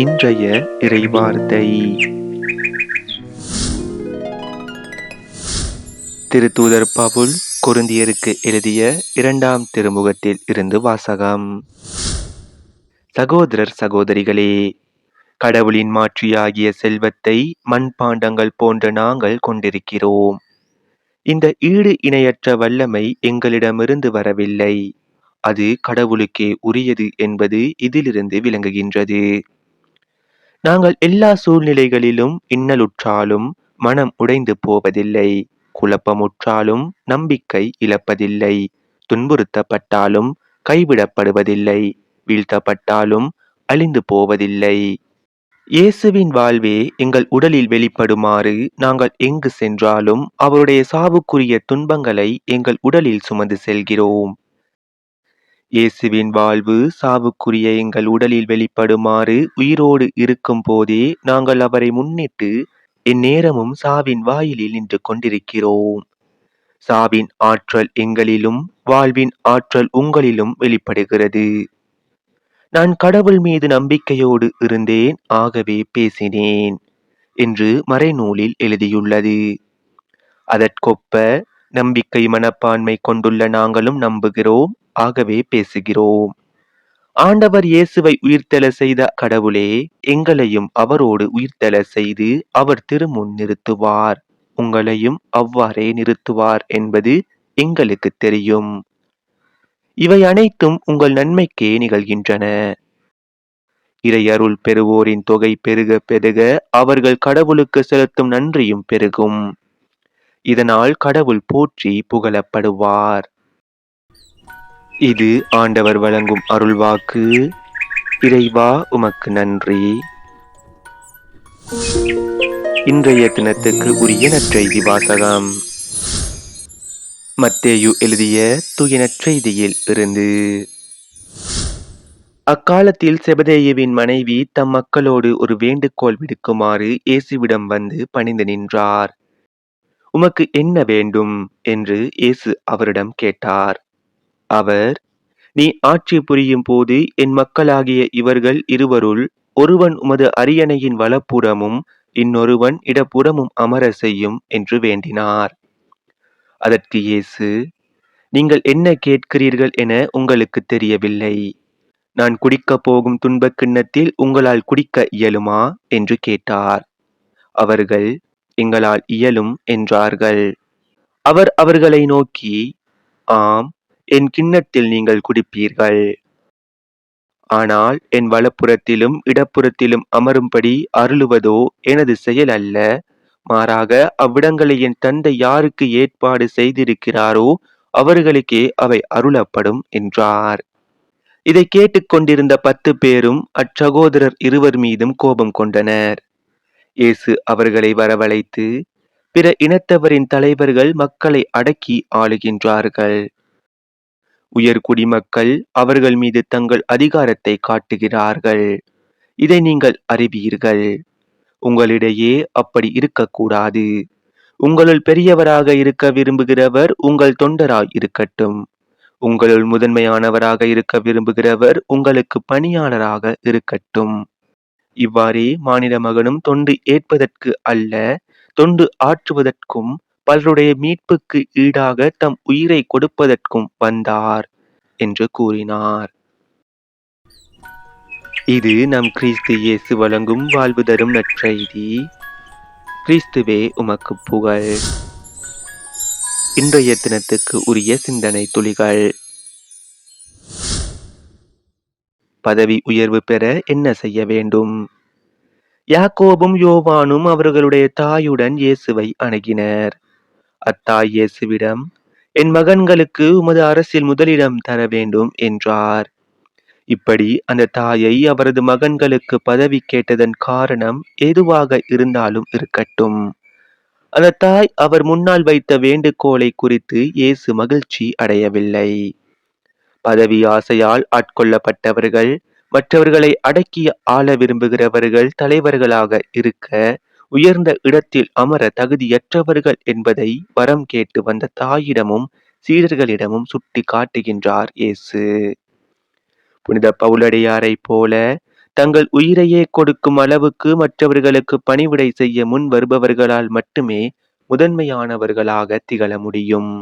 இன்றைய இறைவார்த்தை திருத்தூதர் பவுல் கொரிந்தியருக்கு எழுதிய 2ஆம் திருமுகத்தில் இருந்து வாசகம். சகோதரர் சகோதரிகளே, கடவுளின் மாட்சியாகிய செல்வத்தை மண்பாண்டங்கள் போன்ற நாங்கள் கொண்டிருக்கிறோம். இந்த ஈடு இணையற்ற வல்லமை எங்களிடமிருந்து வரவில்லை, அது கடவுளுக்கே உரியது என்பது இதிலிருந்து விளங்குகின்றது. நாங்கள் எல்லா சூழ்நிலைகளிலும் இன்னலுற்றாலும் மனம் உடைந்து போவதில்லை, குழப்பமுற்றாலும் நம்பிக்கை இழப்பதில்லை, துன்புறுத்தப்பட்டாலும் கைவிடப்படுவதில்லை, வீழ்த்தப்பட்டாலும் அழிந்து போவதில்லை. இயேசுவின் வாழ்வே எங்கள் உடலில் வெளிப்படுமாறு நாங்கள் எங்கு சென்றாலும் அவருடைய சாவுக்குரிய துன்பங்களை எங்கள் உடலில் சுமந்து செல்கிறோம். இயேசுவின் வாழ்வு சாவுக்குரிய எங்கள் உடலில் வெளிப்படுமாறு உயிரோடு இருக்கும் போதே நாங்கள் அவரை முன்னிட்டு எந்நேரமும் சாவின் வாயிலில் நின்று கொண்டிருக்கிறோம். சாவின் ஆற்றல் எங்களிலும் வாழ்வின் ஆற்றல் உங்களிலும் வெளிப்படுகிறது. நான் கடவுள் மீது நம்பிக்கையோடு இருந்தேன், ஆகவே பேசினேன் என்று மறைநூலில் எழுதியுள்ளது. அதற்கொப்ப நம்பிக்கை மனப்பான்மை கொண்டுள்ள நாங்களும் நம்புகிறோம், ஆகவே பேசுகிறோம். ஆண்டவர் இயேசுவை உயிர்த்தெழ செய்த கடவுளே எங்களையும் அவரோடு உயிர்த்தெழ செய்து அவர் திருமுன் நிறுத்துவார், உங்களையும் அவ்வாறே நிறுத்துவார் என்பது எங்களுக்கு தெரியும். இவை அனைத்தும் உங்கள் நன்மைக்கே நிகழ்கின்றன. இறையருள் பெறுவோரின் தொகை பெருக பெருக அவர்கள் கடவுளுக்கு செலுத்தும் நன்றியும் பெருகும். இதனால் கடவுள் போற்றி புகழப்படுவார். இது ஆண்டவர் வழங்கும் அருள்வாக்கு. இறைவா உமக்கு நன்றி. இன்றைய தினத்துக்கு உரிய நற்செய்தி வாசகம். மத்தேயு எழுதிய தூய நற்செய்தியில் இருந்து. அக்காலத்தில் செபதேயுவின் மனைவி தம் மக்களோடு ஒரு வேண்டுகோள் விடுக்குமாறு இயேசுவிடம் வந்து பணிந்து நின்றார். உமக்கு என்ன வேண்டும் என்று இயேசு அவரிடம் கேட்டார். அவர், நீ ஆட்சி புரியும் போது என் மக்களாகிய இவர்கள் இருவருள் ஒருவன் உமது அரியணையின் வலப்புறமும் இன்னொருவன் இடப்புறமும் அமர செய்யும் என்று வேண்டினார். அதற்கு இயேசு, நீங்கள் என்ன கேட்கிறீர்கள் என உங்களுக்கு தெரியவில்லை. நான் குடிக்கப் போகும் துன்பக் கிண்ணத்தில் உங்களால் குடிக்க இயலுமா என்று கேட்டார். அவர்கள், எங்களால் இயலும் என்றார்கள். அவர் அவர்களை நோக்கி, ஆம், என் கிண்ணத்தில் நீங்கள் குடிப்பீர்கள். ஆனால் என் வலப்புறத்திலும் இடப்புறத்திலும் அமரும்படி அருளுவதோ எனது செயல் அல்ல, மாறாக அவ்விடங்களை என் தந்தை யாருக்கு ஏற்பாடு செய்திருக்கிறாரோ அவர்களுக்கே அவை அருளப்படும் என்றார். இதை கேட்டுக்கொண்டிருந்த 10 பேரும் அச்சகோதரர் இருவர் மீதும் கோபம் கொண்டனர். இயேசு அவர்களை வரவழைத்து, பிற இனத்தவரின் தலைவர்கள் மக்களை அடக்கி ஆளுகின்றார்கள். உயர் குடிமக்கள் அவர்கள் மீது தங்கள் அதிகாரத்தை காட்டுகிறார்கள். இதை நீங்கள் அறிவீர்கள். உங்களிடையே அப்படி இருக்கக்கூடாது. உங்களுள் பெரியவராக இருக்க விரும்புகிறவர் உங்கள் தொண்டராய் இருக்கட்டும். உங்களுள் முதன்மையானவராக இருக்க விரும்புகிறவர் உங்களுக்கு பணியாளராக இருக்கட்டும். இவ்வாறே மானிட மகனும் தொண்டு ஏற்பதற்கு அல்ல, தொண்டு ஆற்றுவதற்கும் பலருடைய மீட்புக்கு ஈடாக தம் உயிரை கொடுப்பதற்கும் வந்தார் என்று கூறினார். இது நம் கிறிஸ்து இயேசு வழங்கும் வாழ்வு தரும் நற்செய்தி. கிறிஸ்துவே உமக்கு புகழ். இன்றைய தினத்துக்கு உரிய சிந்தனை துளிகள். பதவி உயர்வு பெற என்ன செய்ய வேண்டும்? யாக்கோபும் யோவானும் அவர்களுடைய தாயுடன் இயேசுவை அணுகினர். அத்தாய் இயேசுவிடம், என் மகன்களுக்கு உமது அரசில் முதலிடம் தர வேண்டும் என்றார். இப்படி அந்த தாயை அவரது மகன்களுக்கு பதவி கேட்டதன் காரணம் எதுவாக இருந்தாலும் இருக்கட்டும், அந்த தாய் அவர் முன்னால் வைத்த வேண்டுகோளை குறித்து இயேசு மகிழ்ச்சி அடையவில்லை. பதவி ஆசையால் ஆட்கொள்ளப்பட்டவர்கள், மற்றவர்களை அடக்கி ஆள விரும்புகிறவர்கள் தலைவர்களாக இருக்க, உயர்ந்த இடத்தில் அமர தகுதியற்றவர்கள் என்பதை வரம் கேட்டு வந்த தாயிடமும் சீடர்களிடமும் சுட்டி காட்டுகின்றார் இயேசு. புனித பவுலடியாரை போல தங்கள் உயிரையே கொடுக்கும் அளவுக்கு மற்றவர்களுக்கு பணிவிடை செய்ய முன் வருபவர்களால் மட்டுமே முதன்மையானவர்களாக திகழ முடியும்.